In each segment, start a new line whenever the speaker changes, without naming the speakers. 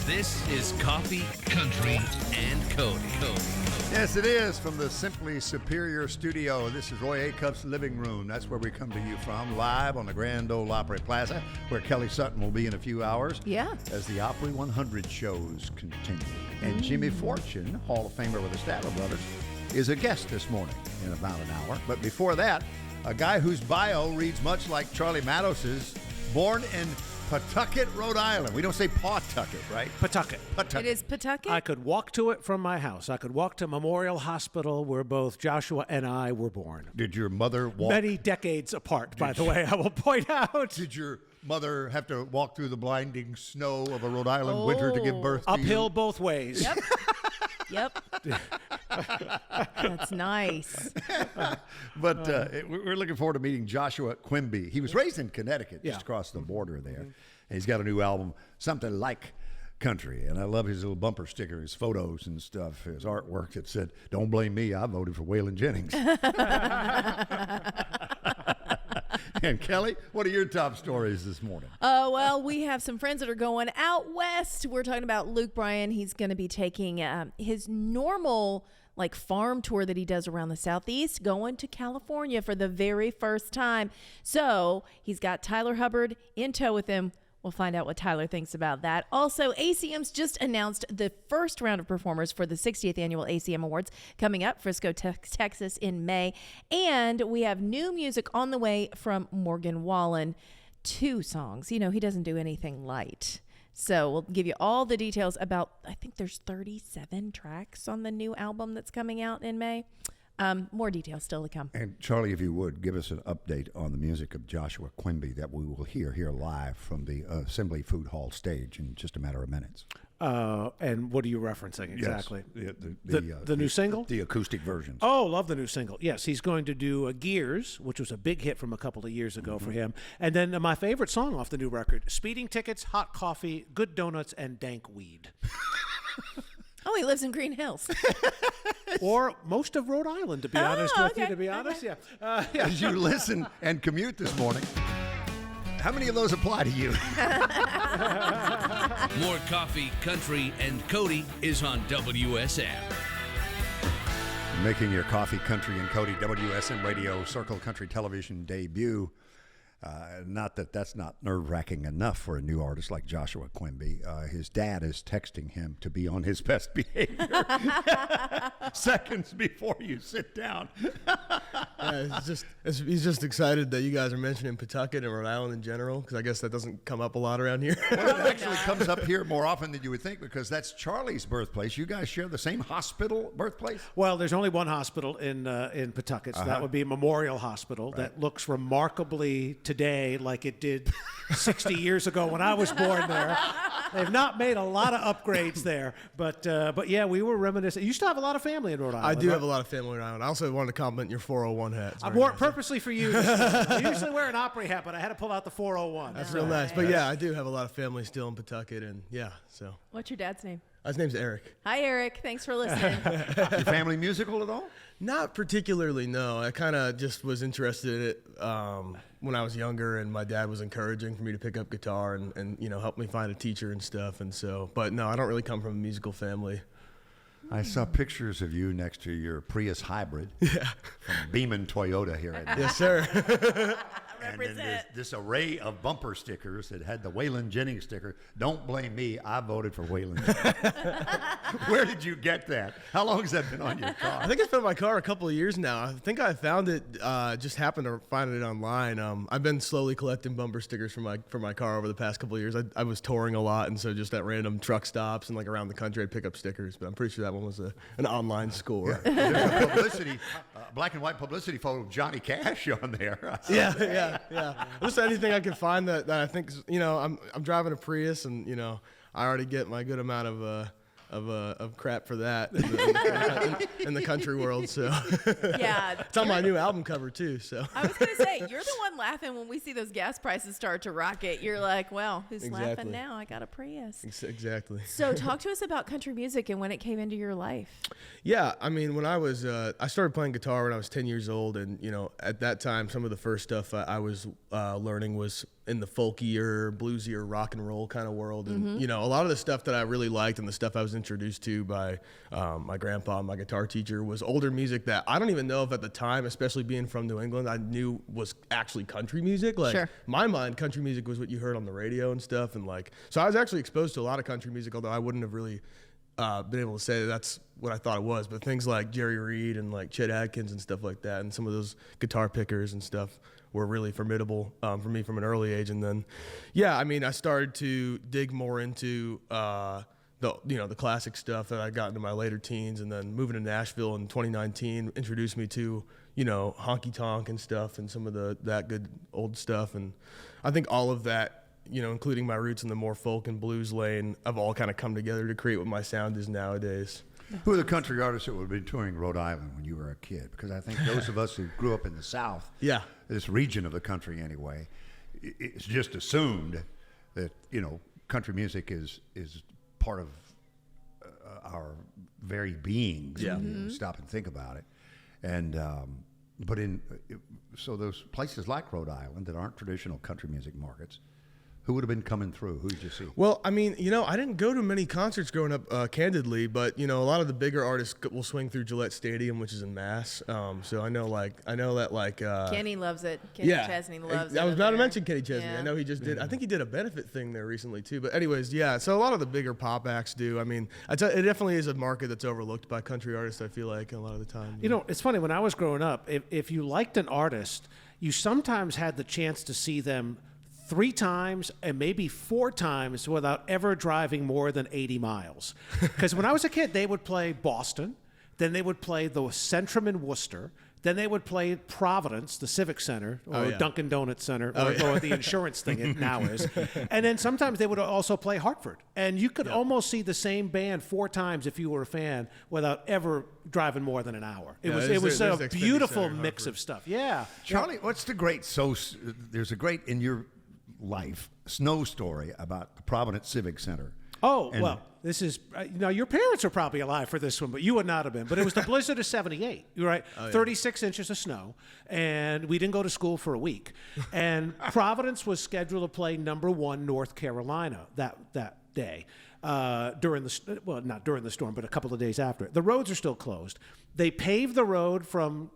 This is Coffee, Country, and Cody.
Yes, it is from the Simply Superior Studio. This is Roy Acuff's living room. That's where we come to you from, live on the Grand Ole Opry Plaza, where Kelly Sutton will be in a few hours.
Yeah.
As the Opry 100 shows continue. And Jimmy Fortune, Hall of Famer with the Statler Brothers, is a guest this morning in about an hour. But before that, a guy whose bio reads much like Charlie Maddows's, born in Pawtucket, Rhode Island. We don't say Pawtucket, right?
Pawtucket.
It is Pawtucket?
I could walk to it from my house. I could walk to Memorial Hospital, where both Joshua and I were born.
Did your mother walk?
Many decades apart, by the way, I will point out.
Did your mother have to walk through the blinding snow of a Rhode Island winter to give birth to
Uphill
you?
both ways.
Yep. Yep. That's nice.
But we're looking forward to meeting Joshua Quimby. He was raised in Connecticut, just across the border there. And he's got a new album, Something Like Country. And I love his little bumper sticker, his photos and stuff, his artwork that said, "Don't blame me, I voted for Waylon Jennings." And Kelly, what are your top stories this morning?
Well, we have some friends that are going out west. We're talking about Luke Bryan. He's going to be taking his normal farm tour that he does around the Southeast, going to California for the very first time. So he's got Tyler Hubbard in tow with him. We'll find out what Tyler thinks about that. Also, ACM's just announced the first round of performers for the 60th Annual ACM Awards coming up, Frisco, Texas in May. And we have new music on the way from Morgan Wallen. 2 songs. You know, he doesn't do anything light. So we'll give you all the details about, I think there's 37 tracks on the new album that's coming out in May. More details still to come.
And Charlie, if you would, give us an update on the music of Joshua Quimby that we will hear here live from the Assembly Food Hall stage in just a matter of minutes.
And what are you referencing exactly?
Yes,
the new single?
The acoustic versions.
Oh, love the new single. Yes, he's going to do Gears, which was a big hit from a couple of years ago for him. And then my favorite song off the new record, Speeding Tickets, Hot Coffee, Good Donuts, and Dank Weed.
Oh, he lives in Green Hills.
Or most of Rhode Island, to be honest with you, to be honest.
Okay.
Yeah.
As you listen and commute this morning, how many of those apply to you?
More Coffee, Country, and Cody is on WSM.
Making your Coffee, Country, and Cody WSM Radio Circle Country Television debut. Not that that's not nerve-wracking enough for a new artist like Joshua Quimby. His dad is texting him to be on his best behavior seconds before you sit down.
He's just excited that you guys are mentioning Pawtucket and Rhode Island in general, because I guess that doesn't come up a lot around here.
Well, it actually comes up here more often than you would think, because that's Charlie's birthplace. You guys share the same hospital birthplace?
Well, there's only one hospital in Pawtucket, so that would be Memorial Hospital. Right. That looks remarkably today like it did 60 years ago when I was born there. They've not made a lot of upgrades there, but yeah, we were reminiscing. You still have a lot of family in Rhode Island.
I do have a lot of family in Rhode Island. I also wanted to compliment your 401 hat.
I wore it purposely for you. I usually wear an Opry hat, but I had to pull out the 401.
That's real nice. But yeah, I do have a lot of family still in Pawtucket, and yeah, so.
What's your dad's name?
His name's Eric.
Hi, Eric. Thanks for listening.
Your family musical at all?
Not particularly, no. I kind of just was interested in it when I was younger, and my dad was encouraging for me to pick up guitar and help me find a teacher and stuff. And so, but no, I don't really come from a musical family.
I saw pictures of you next to your Prius hybrid from Beaman Toyota here.
Yes, sir.
And then this array of bumper stickers that had the Waylon Jennings sticker. Don't blame me, I voted for Waylon Jennings. Where did you get that? How long has that been on your car?
I think it's been on my car a couple of years now. I think I found it, just happened to find it online. I've been slowly collecting bumper stickers for my car over the past couple of years. I was touring a lot, and so just at random truck stops and around the country, I'd pick up stickers. But I'm pretty sure that one was an online score.
Yeah. There's a publicity, black and white publicity photo of Johnny Cash on there.
Yeah. Just anything I could find that I think, I'm driving a Prius, and I already get my good amount of crap for that in the country world. So
yeah,
it's on my new album cover too. So
I was gonna say, you're the one laughing when we see those gas prices start to rocket. You're like, well, who's laughing now? I got a Prius.
Exactly.
So talk to us about country music and when it came into your life.
Yeah, I mean, when I was I started playing guitar when I was 10 years old, and at that time, some of the first stuff I was learning was in the folkier, bluesier, rock and roll kind of world. And, you know, a lot of the stuff that I really liked and the stuff I was introduced to by my grandpa, my guitar teacher, was older music that I don't even know if at the time, especially being from New England, I knew was actually country music. Like,
Sure.
my mind, country music was what you heard on the radio and stuff. And like, so I was actually exposed to a lot of country music, although I wouldn't have really been able to say that that's what I thought it was. But things like Jerry Reed and like Chet Atkins and stuff like that, and some of those guitar pickers and stuff were really formidable for me from an early age. And then, yeah, I mean, I started to dig more into the classic stuff that I got into my later teens, and then moving to Nashville in 2019 introduced me to, you know, honky tonk and stuff and some of that good old stuff. And I think all of that, you know, including my roots in the more folk and blues lane, have all kind of come together to create what my sound is nowadays.
Who are the country artists that would have been touring Rhode Island when you were a kid? Because I think those of us who grew up in the South, this region of the country anyway, it's just assumed that, you know, country music is part of our very beings.
Yeah.
When you stop and think about it. And so those places like Rhode Island that aren't traditional country music markets, who would have been coming through? Who did you see?
Well, I mean, you know, I didn't go to many concerts growing up, candidly, but, you know, a lot of the bigger artists will swing through Gillette Stadium, which is in Mass. So I know that
Kenny loves it. Kenny Chesney loves it.
I was about to mention Kenny Chesney.
Yeah.
I know he just did. I think he did a benefit thing there recently too. But anyways, yeah. So a lot of the bigger pop acts do. I mean, it definitely is a market that's overlooked by country artists, I feel like, a lot of the time.
You know, it's funny, when I was growing up, if you liked an artist, you sometimes had the chance to see them 3 times and maybe 4 times without ever driving more than 80 miles. Because when I was a kid, they would play Boston, then they would play the Centrum in Worcester, then they would play Providence, the Civic Center, or Dunkin' Donuts Center, or the insurance thing it now is. And then sometimes they would also play Hartford. And you could almost see the same band 4 times if you were a fan without ever driving more than an hour. It was a beautiful mix of stuff. Yeah.
Charlie, what's the great, there's a great, in your life, snow story about the Providence Civic Center.
Well, this is, now your parents are probably alive for this one, but you would not have been. But it was the blizzard of 78, right? 36 inches of snow, and we didn't go to school for a week. And Providence was scheduled to play #1 North Carolina that day. Not during the storm, but a couple of days after. The roads are still closed. They paved the road from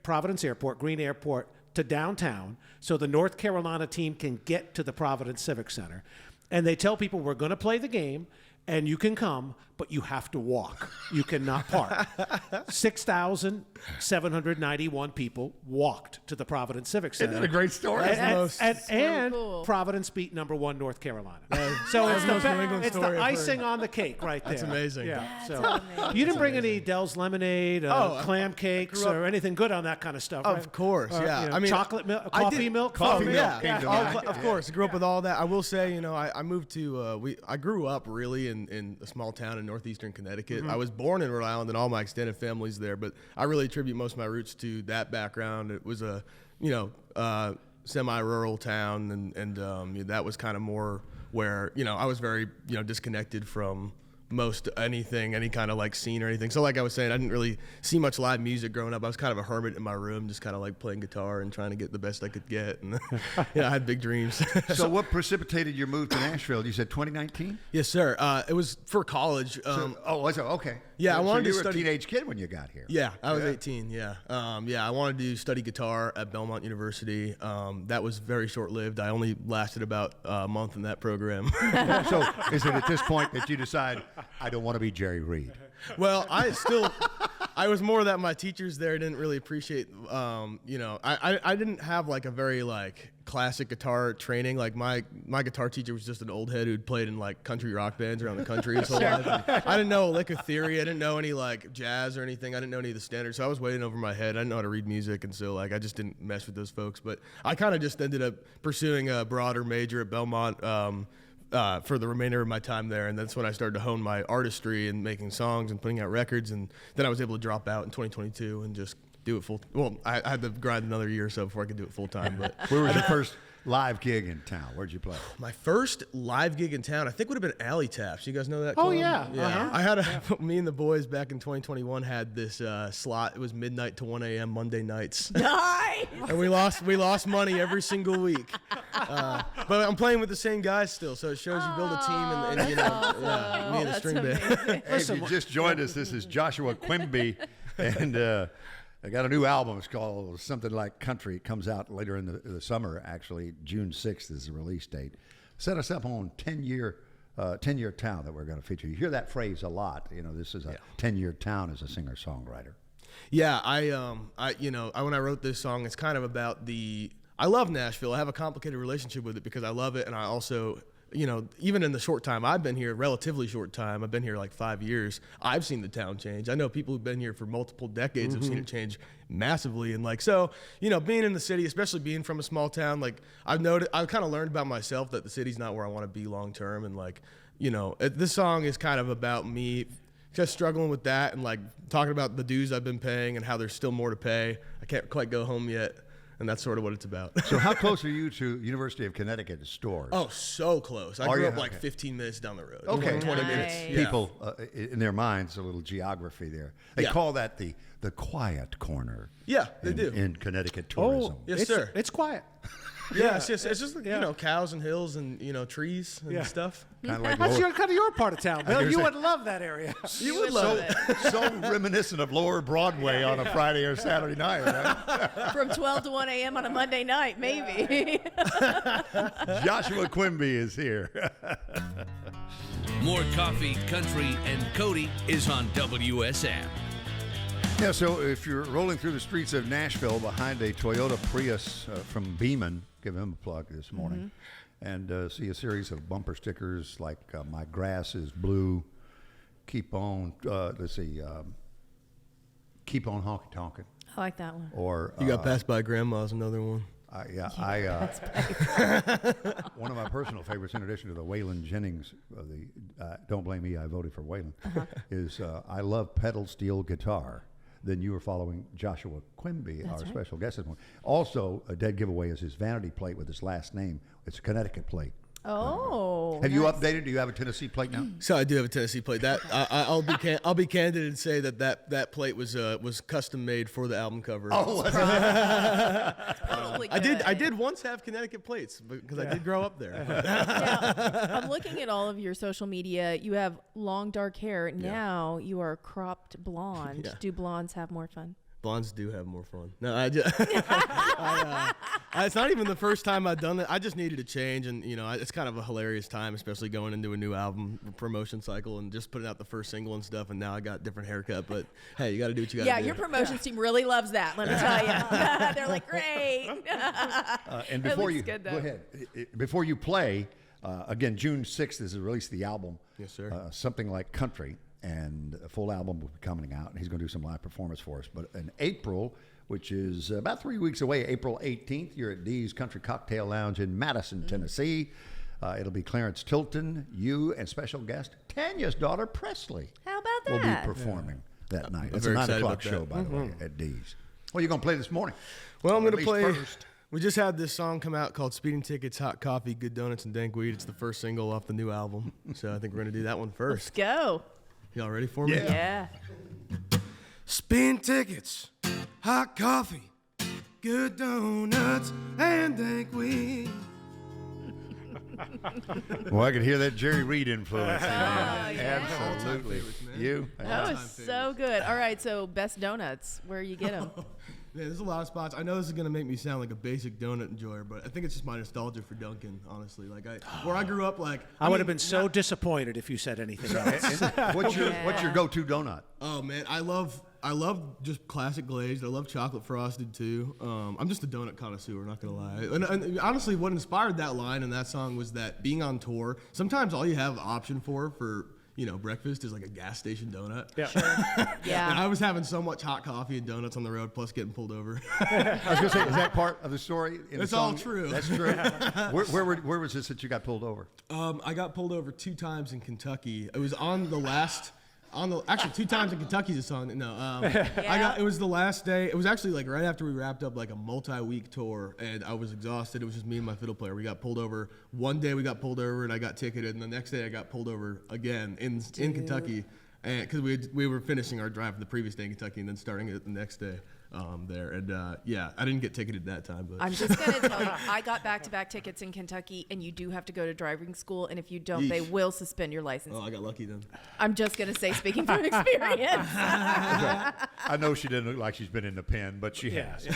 Providence Airport, Green Airport, to downtown so the North Carolina team can get to the Providence Civic Center. And they tell people, we're going to play the game and you can come, but you have to walk. You cannot park. 6,791 people walked to the Providence Civic Center.
Isn't that a great story?
And
cool.
Providence beat #1 North Carolina. So it's the icing on the cake right there.
That's amazing.
Yeah.
That's amazing.
You didn't bring any Dell's lemonade, clam cakes, or anything good on that kind of stuff, right?
Of course, yeah.
You know,
I mean,
chocolate milk, coffee milk.
Coffee milk.
Yeah. Of course. I grew up with all that. I will say, you know, I moved to, I grew up really in a small town in northeastern Connecticut. I was born in Rhode Island and all my extended family's there, but I really attribute most of my roots to that background. It was a, you know, semi-rural town, and that was kind of more where, you know, I was very, you know, disconnected from most anything, any kind of like scene or anything. So like I was saying, I didn't really see much live music growing up. I was kind of a hermit in my room, just kind of like playing guitar and trying to get the best I could get. And yeah, I had big dreams.
So what precipitated your move to Nashville? You said 2019?
Yes, sir. It was for college.
Okay.
Yeah, I wanted
to
to
study. You were a
study.
teenage kid when you got here.
Yeah, I was 18. Yeah, I wanted to study guitar at Belmont University. That was very short-lived. I only lasted about a month in that program.
So is it at this point that you decide, I don't want to be Jerry Reed?
Well, I was more that my teachers there didn't really appreciate, you know, I didn't have like a very like classic guitar training. Like my guitar teacher was just an old head who'd played in like country rock bands around the country his whole life. I didn't know a lick of theory. I didn't know any like jazz or anything. I didn't know any of the standards. So I was waiting over my head. I didn't know how to read music. And so like, I just didn't mess with those folks, but I kind of just ended up pursuing a broader major at Belmont, for the remainder of my time there. And that's when I started to hone my artistry and making songs and putting out records. And then I was able to drop out in 2022 and just do it full. Well, I had to grind another year or so before I could do it full time. But
Where was your first? live gig in town? Where'd you play?
My first live gig in town, I think, would have been Alley Taps. You guys know that
Oh,
club?
yeah.
Yeah.
Uh-huh.
I had me and the boys back in 2021 had this slot. It was midnight to 1 a.m. Monday nights.
Nice.
And we lost money every single week. But I'm playing with the same guys still, so it shows you build a team and you know,
awesome.
me and the
That's
string band.
amazing.
Hey, if you just joined us, this is Joshua Quimby, and I got a new album. It's called Something Like Country. It comes out later in the summer, actually. June 6th is the release date. Set us up on 10-year town that we're going to feature. You hear that phrase a lot. You know, this is a 10-year town as a singer-songwriter.
Yeah, when I wrote this song, it's kind of about I love Nashville. I have a complicated relationship with it because I love it, and I also, you know, even in the short time I've been here, relatively short time, I've been here like 5 years, I've seen the town change. I know people who've been here for multiple decades have seen it change massively. And like, so, you know, being in the city, especially being from a small town, like I've kind of learned about myself that the city's not where I want to be long term. And like, you know, this song is kind of about me just struggling with that and like talking about the dues I've been paying and how there's still more to pay. I can't quite go home yet. And that's sort of what it's about.
So how close are you to University of Connecticut stores?
Oh, so close. I grew up like 15 minutes down the road.
Okay.
Like 20
Nice.
minutes.
People, in their minds, a little geography there. They call that the quiet corner.
Yeah, they do.
In Connecticut tourism.
Yes, sir.
It's quiet.
Yeah, it's just you know, cows and hills and, you know, trees and stuff.
Kind of like
That's
lower,
kind of your part of town, Bill. You would love that area.
You would love it.
so reminiscent of Lower Broadway on a Friday or Saturday night. Right?
From 12 to 1 a.m. on a Monday night, maybe.
Joshua Quimby is here.
More coffee, country, and Cody is on WSM.
Yeah, so if you're rolling through the streets of Nashville behind a Toyota Prius from Beeman, give him a plug this morning, and see a series of bumper stickers like "My grass is blue," "Keep on," "Keep on honky tonkin',"
I like that one.
or
You got passed by grandma's, another one.
one of my personal favorites, in addition to the Waylon Jennings, "Don't Blame Me, I Voted for Waylon," is "I Love Pedal Steel Guitar." Then you were following Joshua Quimby, our special guest this morning. Also, a dead giveaway is his vanity plate with his last name. It's a Connecticut plate.
Oh.
Have you updated? Do you have a Tennessee plate now?
So I do have a Tennessee plate. That I'll be candid and say that plate was custom made for the album cover.
Oh,
Probably
I
good.
did once have Connecticut plates because I did grow up there.
Now, I'm looking at all of your social media. You have long dark hair. Now you are cropped blonde.
Yeah.
Do blondes have more fun?
Blondes do have more fun. No, it's not even the first time I've done it. I just needed a change, and you know, it's kind of a hilarious time, especially going into a new album promotion cycle and just putting out the first single and stuff. And now I got a different haircut, but hey, you got to do what you got to do.
Yeah, your promotions team really loves that. Let me tell you, they're like, great.
and before
looks
you
good,
go
though.
ahead, before you play, again, June 6th is the release of the album.
Yes, sir.
Something Like Country, and a full album will be coming out, and he's going to do some live performance for us. But in April, which is about 3 weeks away, April 18th, you're at Dee's Country Cocktail Lounge in Madison, Tennessee. It'll be Clarence Tilton, you, and special guest Tanya's daughter Presley.
How about
Will
that?
be performing that night.
I'm
It's a
very
9
excited
o'clock
about
show,
that.
by the way, at Dee's. What are you going to play this morning?
Well, I'm
Or at
going to
least
play.
first?
We just had this song come out called Speeding Tickets, Hot Coffee, Good Donuts, and Dank Weed. It's the first single off the new album. So I think we're going to do that one
Let's
first.
go.
Y'all ready for me?
Yeah.
Speeding tickets, hot coffee, good donuts, and dank weed.
Well, I could hear that Jerry Reed influence.
yeah.
Absolutely. You?
That was so good. All right, so best donuts, where you get them?
Man, there's a lot of spots. I know this is gonna make me sound like a basic donut enjoyer, but I think it's just my nostalgia for Dunkin'. Honestly, like where I grew up, like
I would have been so disappointed if you said anything else.
What's your go-to donut?
Oh man, I love just classic glazed. I love chocolate frosted too. I'm just a donut connoisseur, not gonna lie. And honestly, what inspired that line and that song was that being on tour, sometimes all you have option for breakfast is like a gas station donut.
Yeah.
Yeah.
And I was having so much hot coffee and donuts on the road, plus getting pulled over.
I was going to say, is that part of the story? In
It's
the
all
song?
true.
That's true. Where was this that you got pulled over?
I got pulled over 2 times in Kentucky. It was on the last Actually 2 times in Kentucky's a song. No, it was the last day. It was actually like right after we wrapped up like a multi-week tour, and I was exhausted. It was just me and my fiddle player. We got pulled over. One day we got pulled over, and I got ticketed, and the next day I got pulled over again in Kentucky, and because we were finishing our drive from the previous day in Kentucky, and then starting it the next day. There and I didn't get ticketed that time, but
I'm just gonna tell you, I got back-to-back tickets in Kentucky, and you do have to go to driving school, and if you don't, they will suspend your license.
I got lucky then.
I'm just gonna say, speaking from experience.
I know she didn't look like she's been in the pen, but she has.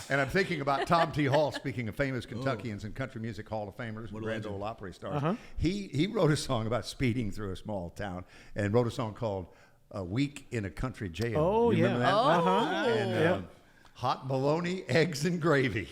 And I'm thinking about Tom T. Hall, speaking of famous Kentuckians and country music Hall of Famers, Grand Ole Opry stars. He wrote a song about speeding through a small town and wrote a song called A Week in a Country Jail.
Oh,
you
yeah.
remember that? And hot bologna, eggs, and gravy.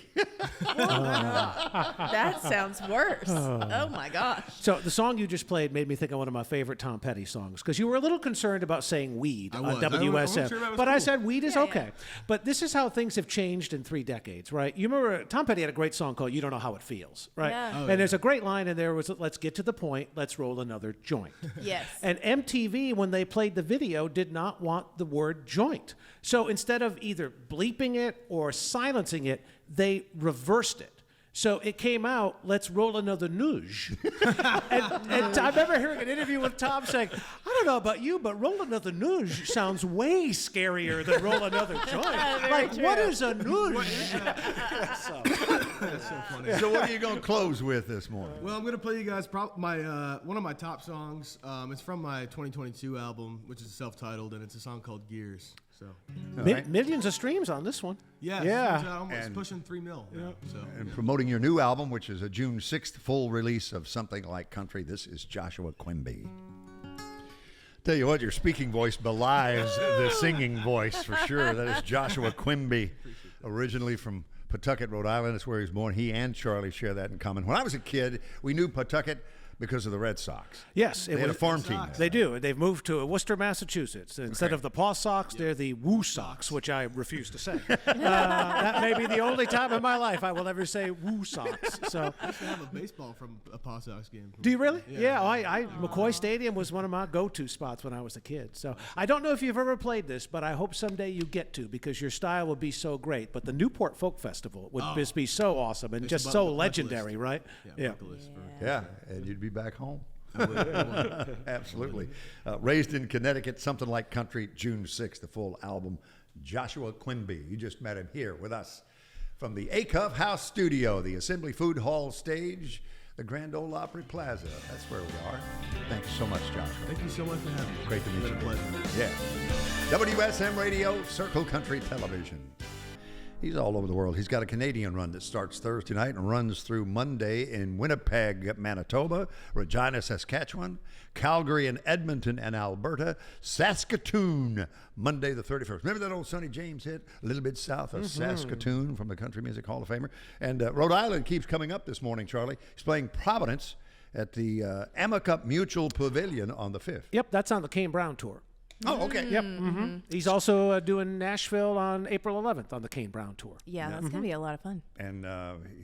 That sounds worse. Oh my gosh.
So the song you just played made me think of one of my favorite Tom Petty songs, because you were a little concerned about saying weed on WSM.
wasn't sure that was
but
cool.
I said weed is
Yeah,
okay.
yeah.
But this is how things have changed in 3 decades, right? You remember Tom Petty had a great song called You Don't Know How It Feels, right?
Yeah.
And there's a great line in there was, let's get to the point, let's roll another joint.
Yes.
And MTV, when they played the video, did not want the word joint. So instead of either bleeping it or silencing it, they reversed it. So it came out, let's roll another nuge. and I remember hearing an interview with Tom saying, I don't know about you, but roll another nuge sounds way scarier than roll another joint. Like,
true.
what is a nuge?
That's so funny.
So what are you going to close with this morning?
Well, I'm gonna play you guys one of my top songs. It's from my 2022 album, which is self-titled, and it's a song called Gears. So
Millions of streams on this one.
yeah, it's almost pushing 3 mil. So
And promoting your new album, which is a June 6th full release of Something Like Country, this is Joshua Quimby. Tell you what, your speaking voice belies the singing voice for sure. That is Joshua Quimby, originally from Pawtucket, Rhode Island. That's where he was born. He and Charlie share that in common. When I was a kid, we knew Pawtucket because of the Red Sox.
Yes.
They had a farm team there.
They do. They've moved to Worcester, Massachusetts. Instead of the Paw Sox, they're the Woo Sox, which I refuse to say. That may be the only time in my life I will ever say Woo Sox. So,
I used to have a baseball from a Paw Sox game.
do you really? Yeah. McCoy Stadium was one of my go-to spots when I was a kid. So I don't know if you've ever played this, but I hope someday you get to, because your style would be so great. But the Newport Folk Festival would just be so awesome and
It's
just
above
so
the bucket
legendary,
list.
right?
Bucket list for-
Yeah, and you'd be back home. Absolutely. Raised in Connecticut, Something Like Country, June 6th, the full album. Joshua Quimby, you just met him here with us from the Acuff House Studio, the Assembly Food Hall stage, the Grand Ole Opry Plaza. That's where we are. Thanks so much, Joshua.
Thank you so much for having me.
Great to meet
It's
you.
been a pleasure.
Yeah. WSM Radio, Circle Country Television. He's all over the world. He's got a Canadian run that starts Thursday night and runs through Monday in Winnipeg, Manitoba, Regina, Saskatchewan, Calgary and Edmonton and Alberta, Saskatoon, Monday the 31st. Remember that old Sonny James hit? A little bit south of Saskatoon from the Country Music Hall of Famer. And Rhode Island keeps coming up this morning, Charlie. He's playing Providence at the Amicup Mutual Pavilion on the 5th.
Yep, that's on the Kane Brown tour.
Oh, okay.
Yep. He's also doing Nashville on April 11th on the Kane Brown tour.
Yeah, that's going to be a lot of fun.
And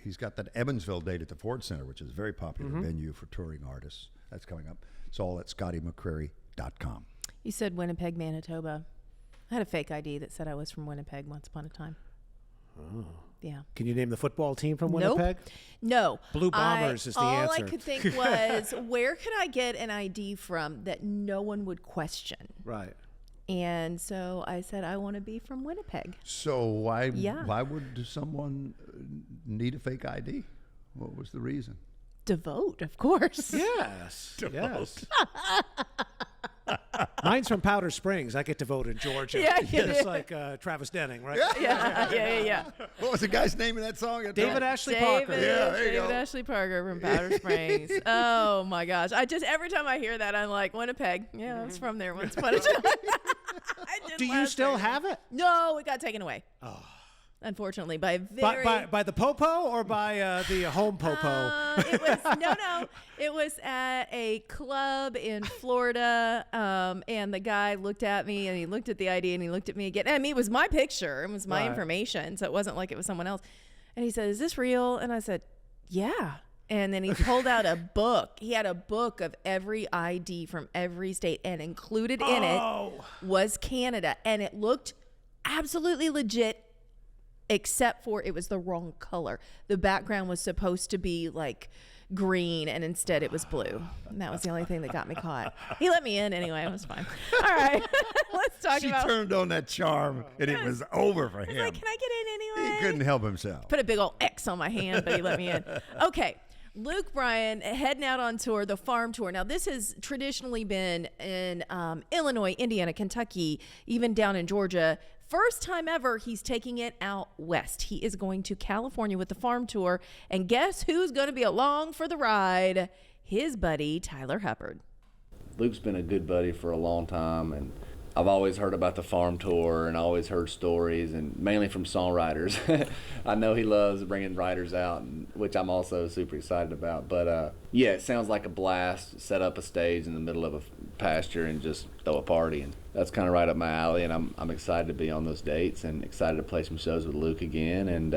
he's got that Evansville date at the Ford Center, which is a very popular venue for touring artists. That's coming up. It's all at ScottyMcCreary.com.
You said Winnipeg, Manitoba. I had a fake ID that said I was from Winnipeg once upon a time. Oh. Yeah.
Can you name the football team from
Nope.
Winnipeg?
No.
Blue Bombers is the
all
answer.
I could think was, where could I get an ID from that no one would question?
Right.
And so I said, I want to be from Winnipeg.
So why
would
someone need a fake ID? What was the reason?
To vote, of course.
Yes. Yes. Mine's from Powder Springs. I get to vote in Georgia.
Yeah, you
It's
do.
like Travis Denning, right?
Yeah.
What was the guy's name in that song?
David Ashley Parker.
Yeah, there you
David
go.
Ashley Parker from Powder Springs. Oh my gosh! Every time I hear that, I'm like, Winnipeg. Yeah, I was from there once upon a time.
Do you still have it?
No, it got taken away. Oh. Unfortunately, by
By the popo or by the home popo?
It was It was at a club in Florida, and the guy looked at me and he looked at the ID and he looked at me again. I mean, it was my picture, it was my
Right.
information, so it wasn't like it was someone else. And he said, "Is this real?" And I said, "Yeah." And then he pulled out a book. He had a book of every ID from every state, and included in it was Canada. And it looked absolutely legit, except for it was the wrong color. The background was supposed to be like green, and instead it was blue. And that was the only thing that got me caught. He let me in anyway. It was fine. All right. Let's talk about...
She turned on that charm, and it was over for him.
Like, can I get in anyway?
He couldn't help himself.
Put a big old X on my hand, but he let me in. Okay. Luke Bryan heading out on tour, the farm tour. Now, this has traditionally been in Illinois, Indiana, Kentucky, even down in Georgia. First time ever, he's taking it out west. He is going to California with the farm tour. And guess who's going to be along for the ride? His buddy, Tyler Hubbard.
Luke's been a good buddy for a long time, and I've always heard about the farm tour and always heard stories, and mainly from songwriters. I know he loves bringing writers out, which I'm also super excited about. But yeah, it sounds like a blast. Set up a stage in the middle of a pasture and just throw a party, and that's kind of right up my alley. And I'm excited to be on those dates and excited to play some shows with Luke again. And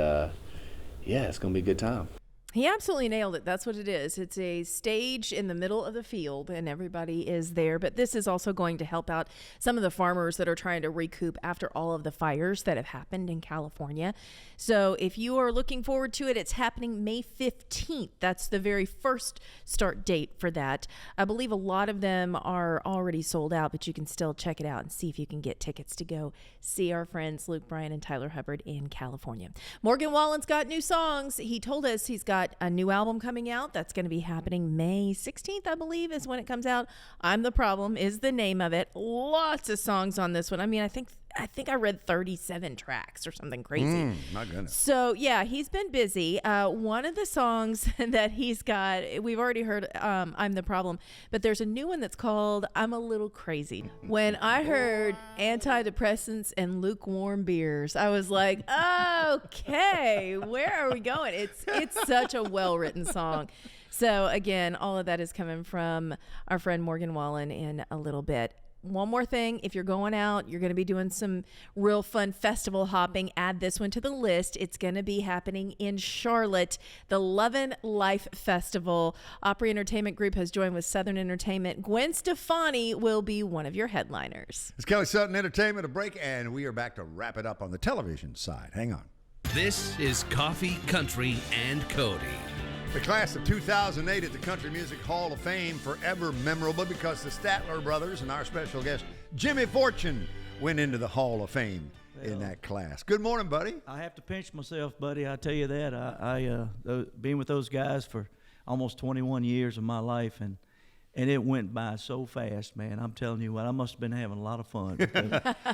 yeah, it's gonna be a good time.
He absolutely nailed it. That's what it is. It's a stage in the middle of the field, and everybody is there. But this is also going to help out some of the farmers that are trying to recoup after all of the fires that have happened in California. So if you are looking forward to it, it's happening May 15th. That's the very first start date for that. I believe a lot of them are already sold out, but you can still check it out and see if you can get tickets to go see our friends Luke Bryan and Tyler Hubbard in California. Morgan Wallen's got new songs. He told us he's got a new album coming out that's going to be happening May 16th, I believe, is when it comes out. I'm the Problem is the name of it. Lots of songs on this one. I mean, I think I read 37 tracks or something crazy.
My goodness.
So yeah, he's been busy. One of the songs that he's got, we've already heard I'm the Problem, but there's a new one that's called I'm a Little Crazy. When I heard antidepressants and lukewarm beers, I was like, okay, where are we going? It's such a well-written song. So again, all of that is coming from our friend Morgan Wallen in a little bit. One more thing, if you're going out, you're going to be doing some real fun festival hopping, add this one to the list. It's going to be happening in Charlotte, the Lovin' Life Festival. Opry Entertainment Group has joined with Southern Entertainment. Gwen Stefani will be one of your headliners.
It's Kelly Sutton Entertainment, a break, and we are back to wrap it up on the television side. Hang on.
This is Coffee, Country, and Cody.
The class of 2008 at the Country Music Hall of Fame, forever memorable because the Statler brothers and our special guest, Jimmy Fortune, went into the Hall of Fame in that class. Good morning, buddy.
I have to pinch myself, buddy. I tell you that. I been with those guys for almost 21 years of my life, and it went by so fast, man. I'm telling you what, I must have been having a lot of fun.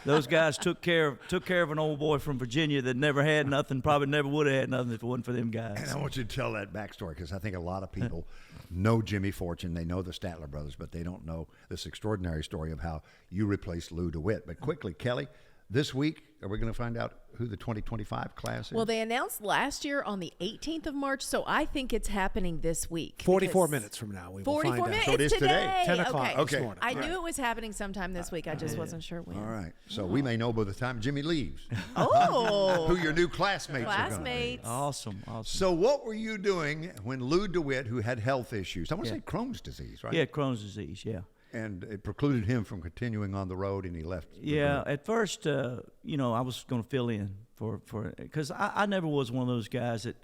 Those guys took care of an old boy from Virginia that never had nothing, probably never would have had nothing if it wasn't for them guys.
And I want you to tell that backstory because I think a lot of people know Jimmy Fortune. They know the Statler brothers, but they don't know this extraordinary story of how you replaced Lou DeWitt. But quickly, Kelly, this week, are we going to find out who the 2025 class is?
Well, they announced last year on the 18th of March, so I think it's happening this week.
44 minutes from now, we will find
44
out.
minutes?
So it is today.
10 o'clock
Okay.
this morning.
I knew it was happening sometime this week. I just wasn't sure when.
All right. So we may know by the time Jimmy leaves
Oh.
who your new classmates are going to be.
Classmates.
Awesome.
So what were you doing when Lou DeWitt, who had health issues, I want to say Crohn's disease, right?
Yeah, Crohn's disease, yeah.
And it precluded him from continuing on the road, and he left. the
Yeah,
group.
at first, I was going to fill in for because I never was one of those guys that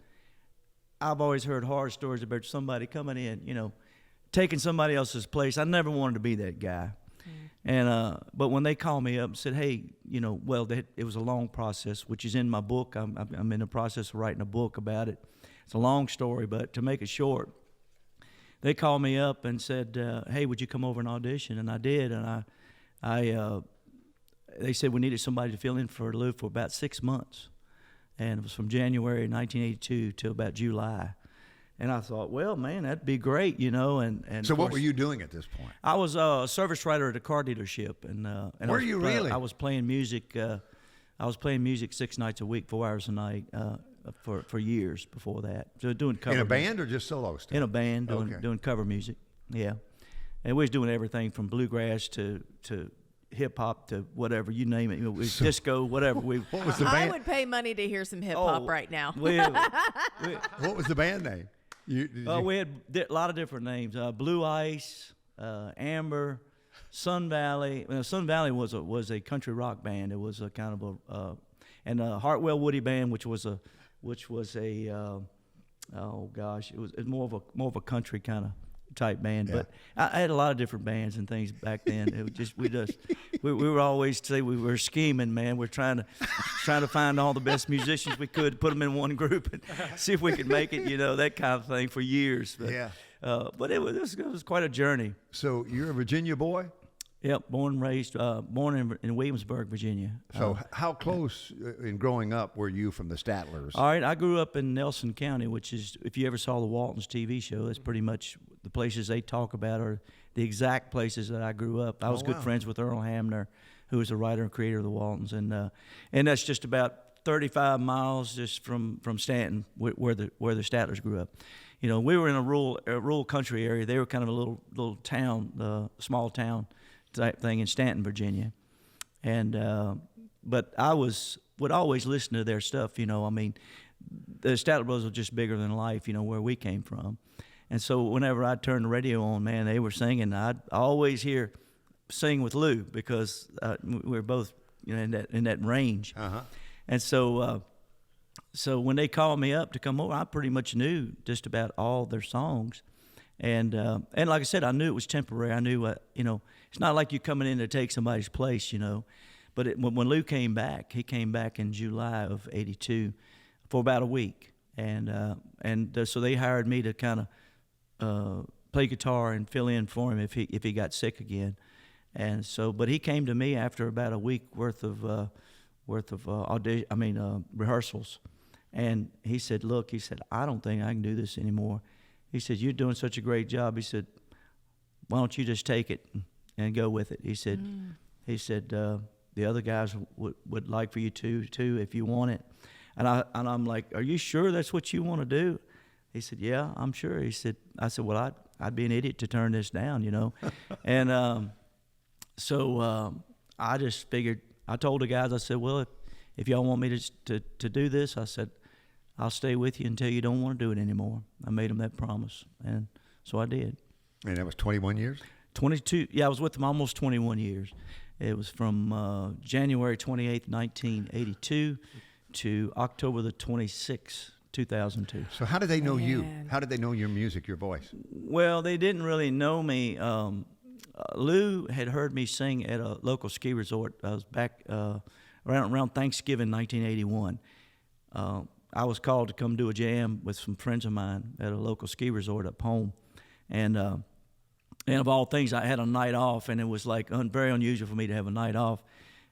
I've always heard horror stories about somebody coming in, taking somebody else's place. I never wanted to be that guy. And but when they called me up and said, hey, it was a long process, which is in my book. I'm in the process of writing a book about it. It's a long story, but to make it short, they called me up and said, hey, would you come over and audition? And I did, and they said we needed somebody to fill in for Lou for about 6 months. And it was from January 1982 till about July. And I thought, well, man, that'd be great, And
So what were you doing at this point?
I was a service writer at a car dealership. And
Were you really?
I was playing music. I was playing music 6 nights a week, 4 hours a night for years before that. So doing cover
In a
music.
band or just solo stuff?
In a band,
Okay.
doing cover music, yeah. And we was doing everything from bluegrass to hip hop to whatever, you name it. Disco, whatever.
What was the
I
band?
would pay money to hear some hip hop right now.
What
What was the band name?
We had a lot of different names. Blue Ice, Amber, Sun Valley. Sun Valley was a country rock band. It was a kind of and Hartwell Woody Band, which was a it was more of a country kind of type band.
Yeah.
But I had a lot of different bands and things back then. It was just we were always say we were scheming, man. We're trying to find all the best musicians we could, put them in one group, and see if we could make it. That kind of thing for years. But,
Yeah.
But it was quite a journey.
So you're a Virginia boy?
Yep, born and raised, born in Williamsburg, Virginia.
So how close in growing up were you from the Statlers?
All right, I grew up in Nelson County, which is, if you ever saw the Waltons TV show, that's pretty much the places they talk about are the exact places that I grew up. I was good friends with Earl Hamner, who was the writer and creator of the Waltons, and that's just about 35 miles just from Stanton, where the Statlers grew up. We were in a rural country area. They were kind of a little town, small town type thing in Stanton, Virginia, and but I would always listen to their stuff. The Statler Brothers were just bigger than life. Where we came from, and so whenever I turned the radio on, man, they were singing. I'd always hear "Sing with Lou" because we were both in that range, and so when they called me up to come over, I pretty much knew just about all their songs. And like I said, I knew it was temporary. I knew, it's not like you coming in to take somebody's place, But when Lou came back, he came back in July of '82 for about a week, and so they hired me to kind of play guitar and fill in for him if he got sick again. And so, but he came to me after about a week worth of rehearsals, and he said, "Look," he said, "I don't think I can do this anymore." He said, "You're doing such a great job." He said, "Why don't you just take it and go with it?" He said, "The other guys would like for you to too if you want it." And I'm like, "Are you sure that's what you want to do?" He said, "Yeah, I'm sure." I said, "Well, I'd be an idiot to turn this down, And so I just figured. I told the guys, I said, "Well, if y'all want me to do this," I said, "I'll stay with you until you don't want to do it anymore." I made them that promise, and so I did.
And that was 21 years?
22. Yeah, I was with them almost 21 years. It was from January 28th, 1982 to October the 26th, 2002.
So how did they know you? How did they know your music, your voice?
Well, they didn't really know me. Lou had heard me sing at a local ski resort. I was back around Thanksgiving 1981. I was called to come do a jam with some friends of mine at a local ski resort up home, and of all things, I had a night off, and it was like very unusual for me to have a night off.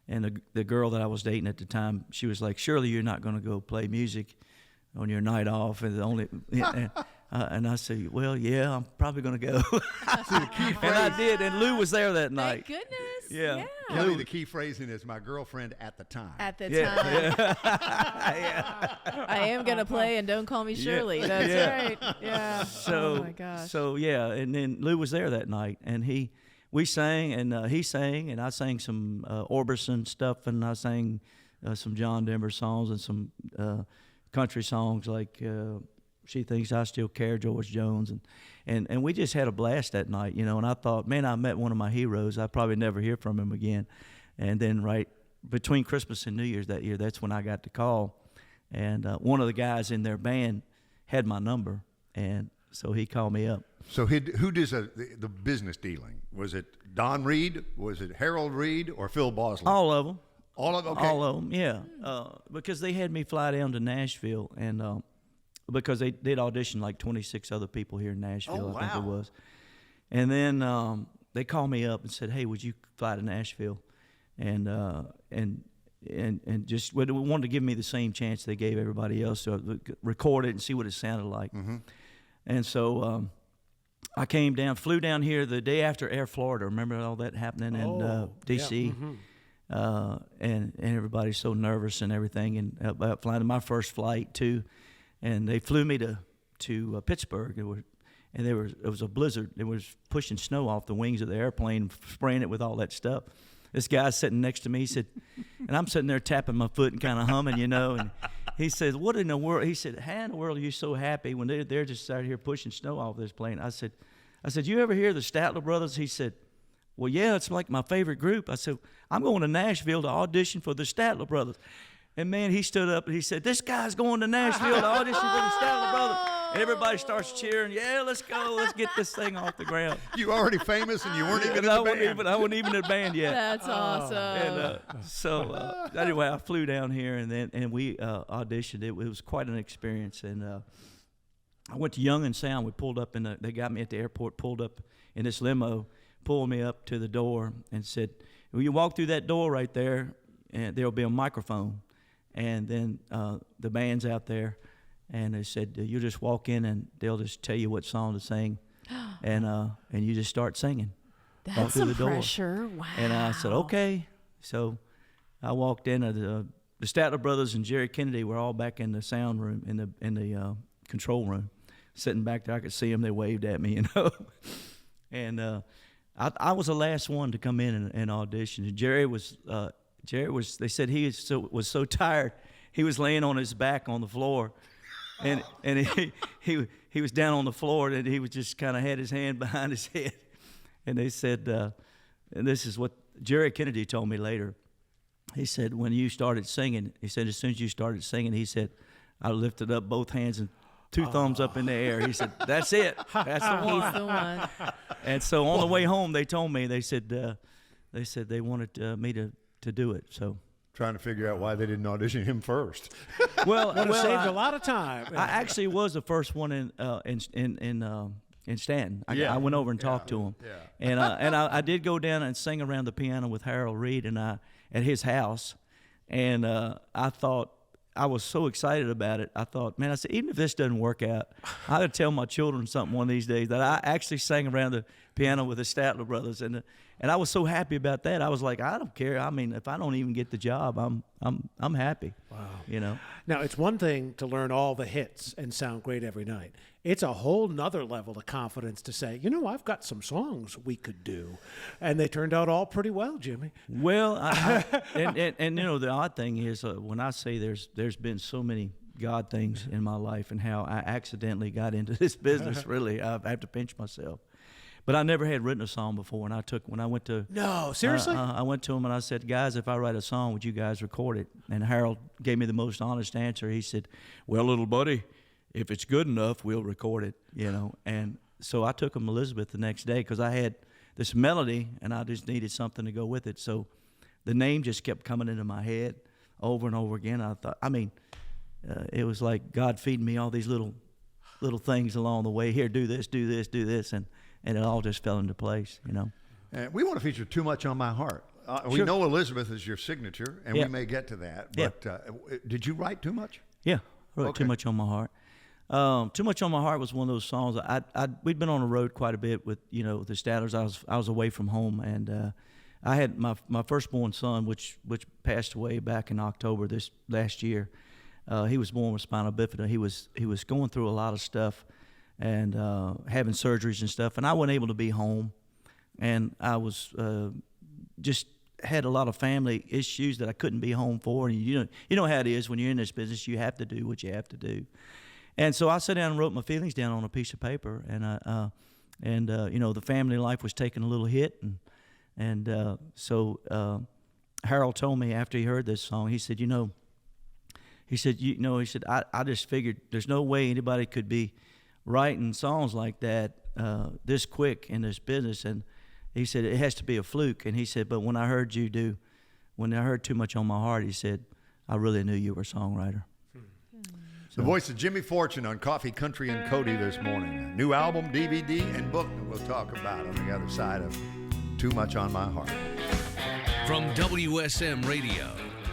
And the girl that I was dating at the time, she was like, "Surely you're not going to go play music on your night off?" And I said, "Well, yeah, I'm probably going to go." And I did, and Lou was there that night.
Thank goodness.
Yeah.
Kelly, the key phrasing is "my girlfriend at the time."
At the
Yeah.
time.
Yeah.
I am going to play, and don't call me Shirley. That's right. Yeah.
So,
oh, my gosh.
So, yeah, and then Lou was there that night, and we sang, and he sang, and I sang some Orbison stuff, and I sang some John Denver songs and some country songs like She Thinks I Still Care, George Jones, and we just had a blast that night, and I thought, man, I met one of my heroes. I'd probably never hear from him again. And then right between Christmas and New Year's that year, that's when I got the call. And one of the guys in their band had my number, and so he called me up.
So who does the business dealing? Was it Don Reed? Was it Harold Reed or Phil Bosley?
All of them.
All of them? Okay.
All of them, yeah. Because they had me fly down to Nashville, and because they did audition like 26 other people here in Nashville, I think it was. And then they called me up and said, "Hey, would you fly to Nashville?" And just wanted to give me the same chance they gave everybody else to record it and see what it sounded like. Mm-hmm. And so I came down, flew down here the day after Air Florida. Remember all that happening in D.C.? Yeah. Mm-hmm. And everybody's so nervous and everything. And about flying to my first flight too, and they flew me to Pittsburgh. It was a blizzard. It was pushing snow off the wings of the airplane, spraying it with all that stuff. This guy sitting next to me, he said, and I'm sitting there tapping my foot and kind of humming, and he said, what in the world? He said, how in the world are you so happy when they're just out here pushing snow off this plane? I said, you ever hear the Statler Brothers? He said, well, yeah, it's like my favorite group. I said, I'm going to Nashville to audition for the Statler Brothers. And, man, he stood up and he said, this guy's going to Nashville to audition for the Statler Brothers. And everybody starts cheering. Yeah, let's go. Let's get this thing off the ground.
You already famous and you weren't even in the band.
I wasn't even in the band yet.
That's awesome.
And so anyway, I flew down here and we auditioned. It was quite an experience. And I went to Young and Sound. We pulled up they got me at the airport, pulled up in this limo, pulled me up to the door and said, well, you walk through that door right there and there'll be a microphone. And then the band's out there. And they said, you just walk in and they'll just tell you what song to sing. And you just start singing.
That's some pressure. Wow.
And I said, okay. So I walked in. The Statler Brothers and Jerry Kennedy were all back in the sound room, in the control room, sitting back there. I could see them. They waved at me, And I was the last one to come in and audition. And Jerry was. They said he was so tired, he was laying on his back on the floor. And he was down on the floor, and he was just kind of had his hand behind his head. And they said, and this is what Jerry Kennedy told me later. He said, when you started singing, he said, as soon as you started singing, he said, I lifted up both hands and two thumbs up in the air. He said, that's it. That's the one.
He's the one.
And so on the way home, they told me, they said they wanted me to do it. So.
Trying to figure out why they didn't audition him first.
Would have saved a lot of time.
I actually was the first one in Stanton. I went over and talked to him, and I did go down and sing around the piano with Harold Reed at his house, and I thought. I was so excited about it. I thought, man, I said, even if this doesn't work out, I got to tell my children something one of these days that I actually sang around the piano with the Statler Brothers, and I was so happy about that. I was like, I don't care. I mean, if I don't even get the job, I'm happy. Wow.
Now, it's one thing to learn all the hits and sound great every night. It's a whole nother level of confidence to say, I've got some songs we could do. And they turned out all pretty well, Jimmy.
Well, and the odd thing is when I say there's been so many God things in my life and how I accidentally got into this business, really, I have to pinch myself. But I never had written a song before. And when I went to...
No, seriously?
I went to him and I said, guys, if I write a song, would you guys record it? And Harold gave me the most honest answer. He said, well, little buddy, if it's good enough, we'll record it, And so I took him Elizabeth the next day because I had this melody and I just needed something to go with it. So the name just kept coming into my head over and over again. I thought, it was like God feeding me all these little things along the way. Here, do this, do this, do this. And it all just fell into place,
We want to feature Too Much on My Heart. We know Elizabeth is your signature, and we may get to that. But did you write Too Much?
Yeah, I wrote Too Much on My Heart. Too Much on My Heart was one of those songs. We'd been on the road quite a bit with the Stattlers. I was away from home, and I had my firstborn son, which passed away back in October this last year. He was born with spinal bifida. He was going through a lot of stuff and having surgeries and stuff, and I wasn't able to be home, and I was just had a lot of family issues that I couldn't be home for. And you know how it is when you're in this business. You have to do what you have to do. And so I sat down and wrote my feelings down on a piece of paper, and the family life was taking a little hit, and so Harold told me after he heard this song, he said, I just figured there's no way anybody could be writing songs like that this quick in this business, and he said it has to be a fluke. And he said, but when I heard Too Much on My Heart, he said, I really knew you were a songwriter.
The voice of Jimmy Fortune on Coffee, Country, and Cody this morning. A new album, DVD, and book that we'll talk about on the other side of Too Much on My Heart.
From WSM Radio,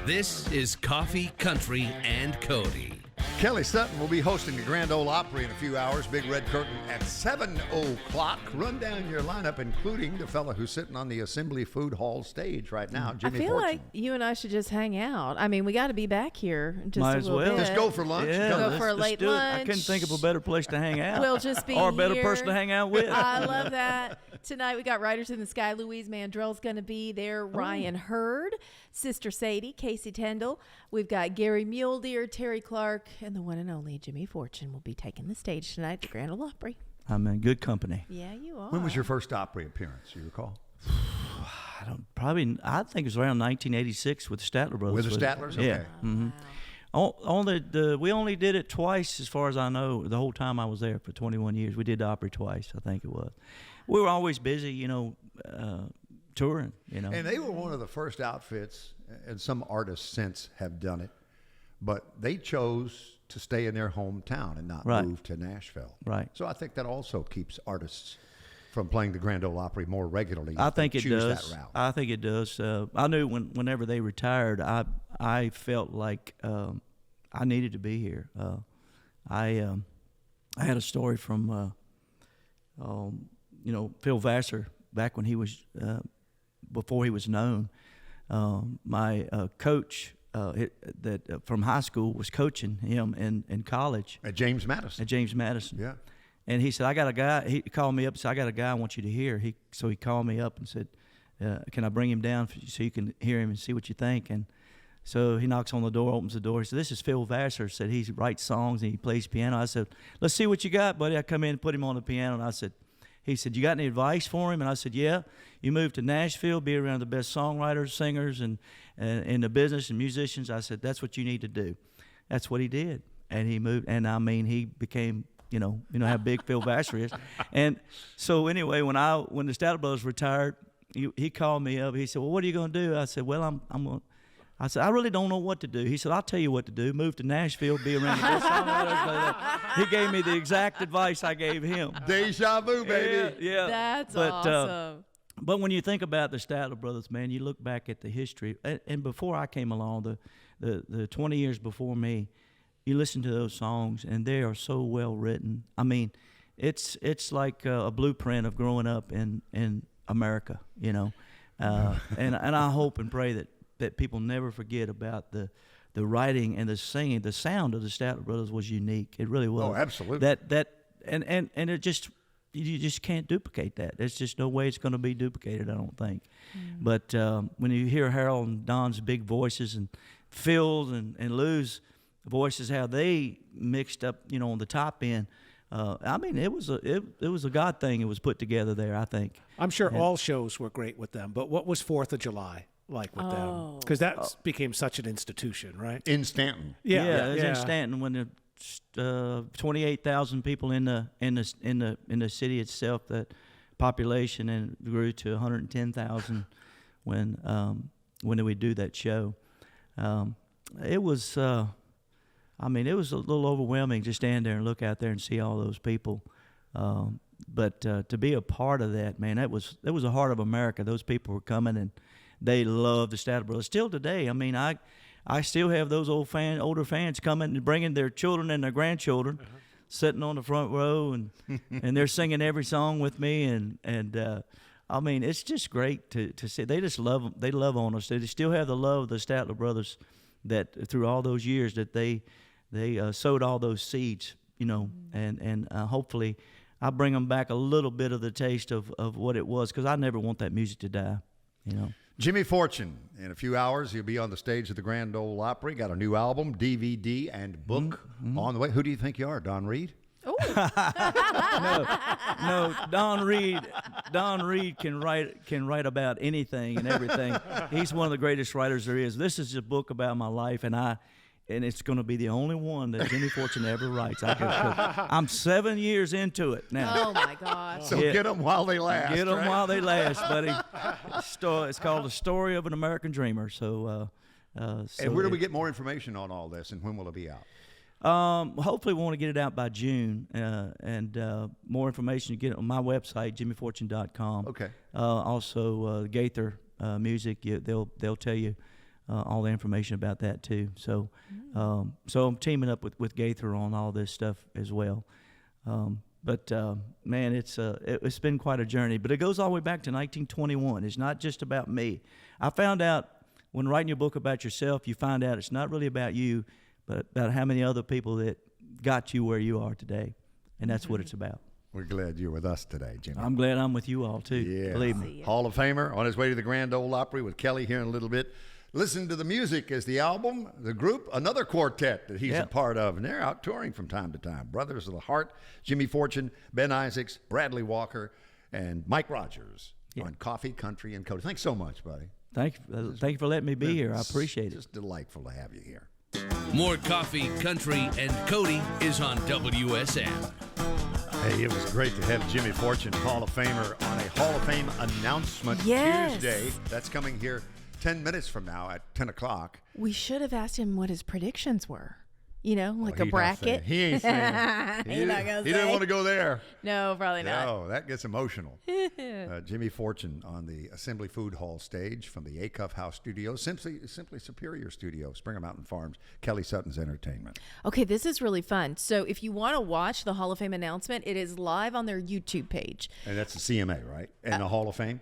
this is Coffee, Country, and Cody.
Kelly Sutton will be hosting the Grand Ole Opry in a few hours. Big Red Curtain at 7 o'clock. Run down your lineup, including the fella who's sitting on the Assembly Food Hall stage right now, Jimmy Fortune.
I feel like you and I should just hang out. I mean, we got to be back here just
Might
a
as
little
well.
bit.
Just go for lunch.
Yeah,
go for a late lunch.
I couldn't think of a better place to hang out.
We'll just be
or a better
here.
person to hang out with.
I love that. Tonight we got Riders in the Sky. Louise Mandrell's going to be there. Ryan Hurd, Sister Sadie, Casey Tendall. We've got Gary Muledeer, Terry Clark, and the one and only Jimmy Fortune will be taking the stage tonight at the Grand Ole Opry.
I'm in good company.
Yeah, you are.
When was your first Opry appearance? You recall?
I think it was around 1986 with the Statler Brothers.
With the Statlers? Okay.
Yeah. Mm-hmm. We only did it twice, as far as I know, the whole time I was there for 21 years. We did the Opry twice, I think it was. We were always busy, touring,
And they were one of the first outfits, and some artists since have done it, but they chose to stay in their hometown and not move to Nashville.
Right.
So I think that also keeps artists from playing the Grand Ole Opry more regularly.
I think it
choose
does.
That route.
I think it does. I knew whenever they retired, I felt like I needed to be here. I had a story from Phil Vassar back when he was before he was known. My coach from high school was coaching him in college
At James Madison.
Yeah. And he said, I got a guy. He called me up and said, I got a guy I want you to hear. So he called me up and said, can I bring him down so you can hear him and see what you think? And so he knocks on the door, opens the door. He said, this is Phil Vassar. Said he writes songs and he plays piano. I said, let's see what you got, buddy. I come in and put him on the piano. And he said, you got any advice for him? And I said, yeah. You move to Nashville, be around the best songwriters, singers, and in the business and musicians. I said, that's what you need to do. That's what he did. And he moved. And he became, you know how big Phil Vassar is. And so anyway, when the Statler Brothers retired, he called me up. He said, well, what are you going to do? I said, well, I said, I really don't know what to do. He said, I'll tell you what to do. Move to Nashville, be around the best songwriters. He gave me the exact advice I gave him.
Deja vu, baby.
Yeah.
That's awesome.
But when you think about the Statler Brothers, man, you look back at the history. And before I came along, the 20 years before me, you listen to those songs, and they are so well written. I mean, it's like a blueprint of growing up in America, And I hope and pray that people never forget about the writing and the singing. The sound of the Statler Brothers was unique. It really was.
Oh, absolutely.
And it just, you just can't duplicate that. There's just no way it's going to be duplicated, I don't think. But when you hear Harold and Don's big voices and Phil's and Lou's voices, how they mixed up, on the top end. It was a God thing. It was put together there, I think.
I'm sure all shows were great with them, but what was 4th of July like with them? Because that became such an institution, right?
In Stanton.
Yeah, it was in Stanton when the 28,000 people in the city itself, that population, and grew to 110,000 when we do that show. It was it was a little overwhelming to stand there and look out there and see all those people. But to be a part of that, man, that was the heart of America. Those people were coming, and they loved the Statler Brothers. Still today, I still have those older fans coming and bringing their children and their grandchildren, sitting on the front row, and they're singing every song with me, and it's just great to see. They just love them. They love on us. They still have the love of the Statler Brothers, that through all those years that they sowed all those seeds, and hopefully I bring them back a little bit of the taste of what it was, because I never want that music to die,
Jimmy Fortune, in a few hours, he'll be on the stage at the Grand Ole Opry. Got a new album, DVD, and book on the way. Who do you think you are, Don Reed?
Oh.
No, Don Reed can write about anything and everything. He's one of the greatest writers there is. This is a book about my life, and it's going to be the only one that Jimmy Fortune ever writes. I'm 7 years into it now.
Oh my gosh!
So get them while they last.
Get them
right?
while they last, buddy. It's called The Story of an American Dreamer. So
and where do we get more information on all this, and when will it be out?
Hopefully we want to get it out by June, and more information you get on my website, jimmyfortune.com.
Okay.
Also, Gaither Music, they'll tell you all the information about that too. So, so I'm teaming up with Gaither on all this stuff as well. But man, it's been quite a journey. But it goes all the way back to 1921. It's not just about me. I found out when writing your book about yourself, you find out it's not really about you, but about how many other people that got you where you are today, and that's what it's about.
We're glad you're with us today, Jimmy.
I'm glad I'm with you all, too.
Yeah.
Believe me.
Hall of Famer on his way to the Grand Ole Opry with Kelly here in a little bit. Listen to the music as the album, the group, another quartet that he's a part of, and they're out touring from time to time. Brothers of the Heart, Jimmy Fortune, Ben Isaacs, Bradley Walker, and Mike Rogers on Coffee, Country, and Cody. Thanks so much, buddy.
Thank you for letting me be here. I appreciate it.
It's just delightful to have you here.
More Coffee, Country, and Cody is on WSM.
Hey, it was great to have Jimmy Fortune, Hall of Famer, on a Hall of Fame announcement Tuesday. That's coming here 10 minutes from now at 10 o'clock.
We should have asked him what his predictions were. You know, like a
He's
bracket.
He ain't saying. He didn't want to go there.
No, probably not.
No, that gets emotional. Jimmy Fortune on the Assembly Food Hall stage from the Acuff House Studios, Simply Superior Studio, Springer Mountain Farms, Kelly Sutton's Entertainment.
Okay, this is really fun. So if you want to watch the Hall of Fame announcement, it is live on their YouTube page.
And that's the CMA, right? And the Hall of Fame?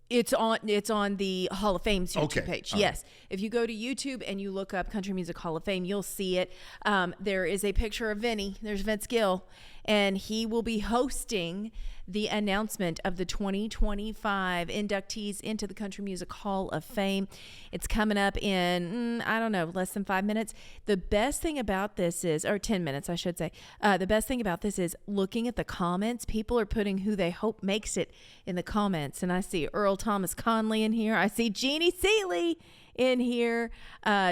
It's on the Hall of Fame's YouTube page.
All
yes. If you go to YouTube and you look up Country Music Hall of Fame, you'll see it. There is a picture of Vinny. There's Vince Gill. And he will be hosting the announcement of the 2025 inductees into the Country Music Hall of Fame. It's coming up in, less than 5 minutes. The best thing about this is, or 10 minutes, I should say. The best thing about this is looking at the comments. People are putting who they hope makes it in the comments. And I see Earl Thomas Conley in here. I see Jeannie Seeley in here,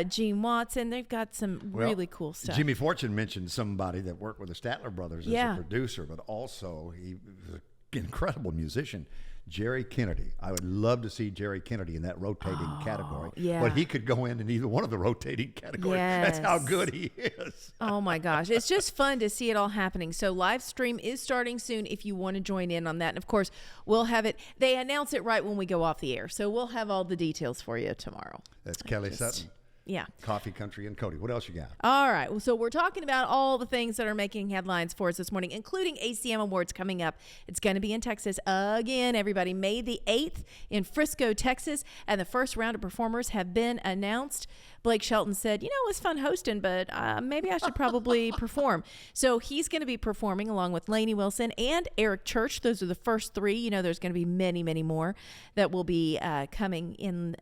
Gene Watson. They've got some really cool stuff.
Jimmy Fortune mentioned somebody that worked with the Statler brothers as a producer, but also he was an incredible musician, Jerry Kennedy. I would love to see Jerry Kennedy in that rotating category.
Yeah.
But he could go in either one of the rotating categories.
Yes.
That's how good he is.
Oh my gosh. It's just fun to see it all happening. So live stream is starting soon if you want to join in on that. And of course, we'll have it. They announce it right when we go off the air. So we'll have all the details for you tomorrow.
That's Kelly Sutton.
Yeah.
Coffee, Country, and Cody. What else you got?
All right. Well, so we're talking about all the things that are making headlines for us this morning, including ACM Awards coming up. It's going to be in Texas again, everybody. May the 8th in Frisco, Texas. And the first round of performers have been announced. Blake Shelton said, it was fun hosting, but maybe I should probably perform. So he's going to be performing along with Lainey Wilson and Eric Church. Those are the first three. There's going to be many, many more that will be coming in,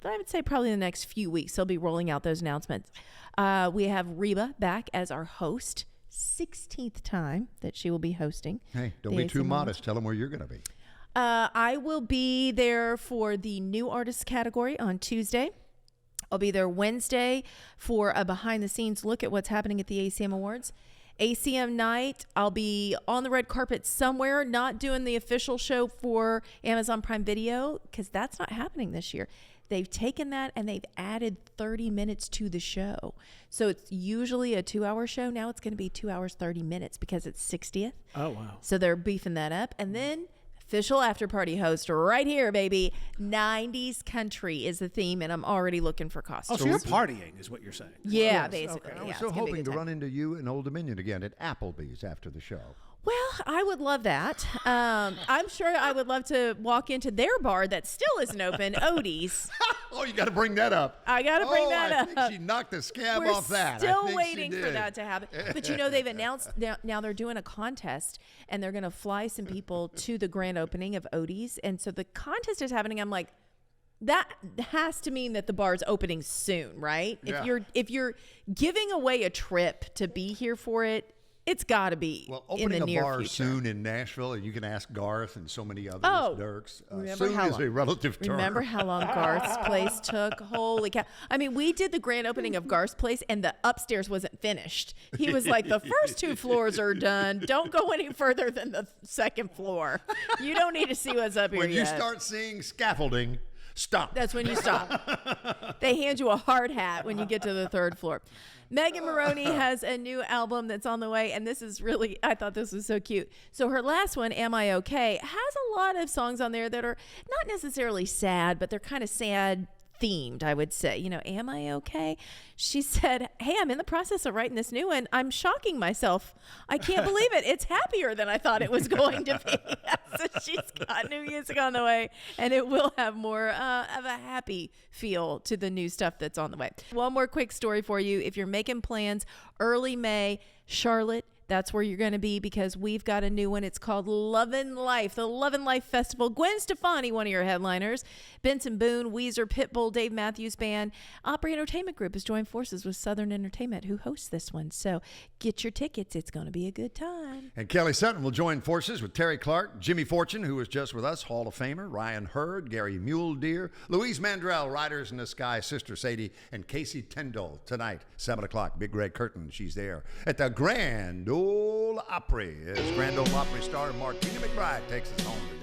I would say probably in the next few weeks. They'll be rolling out those announcements. We have Reba back as our host. 16th time that she will be hosting.
Hey, don't be too modest. Tell them where you're going to be.
I will be there for the new artist category on Tuesday. I'll be there Wednesday for a behind-the-scenes look at what's happening at the ACM Awards. ACM night, I'll be on the red carpet somewhere, not doing the official show for Amazon Prime Video, because that's not happening this year. They've taken that and they've added 30 minutes to the show. So it's usually a 2-hour show. Now it's going to be 2 hours, 30 minutes because it's 60th.
Oh, wow.
So they're beefing that up. And then official after party host right here, baby. 90s country is the theme, and I'm already looking for costumes.
Oh, so you're partying is what you're saying.
Yeah,
Yes,
basically.
okay.
I was
Yeah,
so
it's gonna be a
hoping
good
to
time.
run into you in Old Dominion again at Applebee's after the show.
Well, I would love that. I'm sure I would love to walk into their bar that still isn't open, Odie's.
Oh, you got to bring that up.
I got to bring that
I
up.
think she knocked the scab
We're
off that.
still
I think
waiting
she
for
did.
that to happen. But they've announced now they're doing a contest, and they're going to fly some people to the grand opening of Odie's. And so the contest is happening. I'm like, that has to mean that the bar's opening soon, right?
Yeah.
If you're giving away a trip to be here for it, it's got to be
Well,
in
opening
the
a
near
bar
future.
soon in Nashville, and you can ask Garth and so many others,
Oh,
Dirks.
remember
Soon
how
is
long-
a relative term.
Remember how long Garth's place took? Holy cow. I mean, we did the grand opening of Garth's place, and the upstairs wasn't finished. He was like, the first 2 floors are done. Don't go any further than the second floor. You don't need to see what's up here
When you
yet.
start seeing scaffolding, stop.
That's when you stop. They hand you a hard hat when you get to the 3rd floor. Megan Maroney has a new album that's on the way, and this is really, I thought this was so cute. So her last one, Am I Okay, has a lot of songs on there that are not necessarily sad, but they're kind of sad themed, I would say. Am I okay? She said, hey, I'm in the process of writing this new one. I'm shocking myself. I can't believe it. It's happier than I thought it was going to be. So she's got new music on the way, and it will have more of a happy feel to the new stuff that's on the way. One more quick story for you. If you're making plans early May, Charlotte, that's where you're going to be, because we've got a new one. It's called Love and Life, the Love and Life Festival. Gwen Stefani, one of your headliners. Benson Boone, Weezer, Pitbull, Dave Matthews Band. Opry Entertainment Group has joined forces with Southern Entertainment, who hosts this one. So get your tickets. It's going to be a good time.
And Kelly Sutton will join forces with Terry Clark, Jimmy Fortune, who was just with us, Hall of Famer, Ryan Hurd, Gary Mule Deer, Louise Mandrell, Riders in the Sky, Sister Sadie, and Casey Tyndall tonight, 7 o'clock. Big Red Curtain, she's there at the Grand Ole Opry. As Grand Ole Opry star Martina McBride takes us home today.